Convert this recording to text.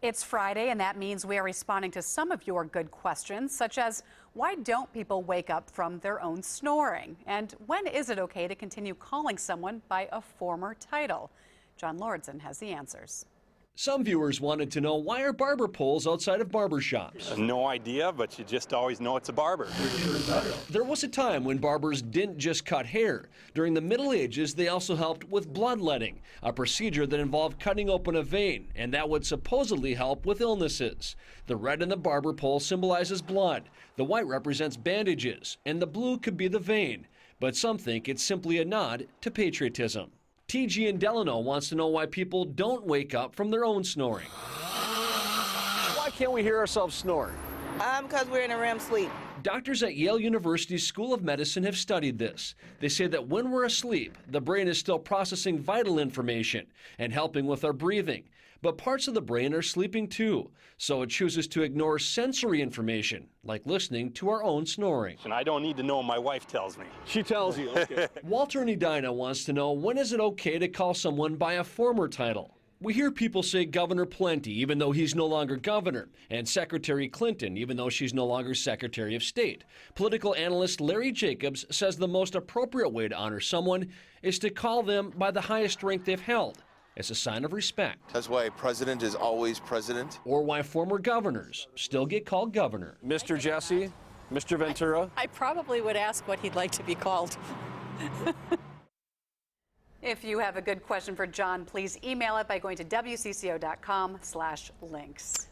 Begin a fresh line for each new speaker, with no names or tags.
It's Friday, and that means we are responding to some of your good questions, such as why don't people wake up from their own snoring? And when is it okay to continue calling someone by a former title? John Lordson has the answers.
Some viewers wanted to know, why are barber poles outside of barber shops?
No idea, but you just always know it's a barber.
There was a time when barbers didn't just cut hair. During the Middle Ages, they also helped with bloodletting, a procedure that involved cutting open a vein, and that would supposedly help with illnesses. The red in the barber pole symbolizes blood, the white represents bandages, and the blue could be the vein. But some think it's simply a nod to patriotism. TG in Delano wants to know why people don't wake up from their own snoring. Why can't we hear ourselves snore?
Because we're in a REM sleep.
Doctors at Yale University's School of Medicine have studied this. They say that when we're asleep, the brain is still processing vital information and helping with our breathing. But parts of the brain are sleeping too, so it chooses to ignore sensory information, like listening to our own snoring.
And I don't need to know, my wife tells me.
She tells you, okay. Walter in Edina wants to know, when is it okay to call someone by a former title? We hear people say Governor Plenty, even though he's no longer governor, and Secretary Clinton, even though she's no longer Secretary of State. Political analyst Larry Jacobs says the most appropriate way to honor someone is to call them by the highest rank they've held, as a sign of respect.
That's why a president is always president.
Or why former governors still get called governor. Mr. Jesse, Mr. Ventura.
I probably would ask what he'd like to be called.
If you have a good question for John, please email it by going to WCCO.com/links.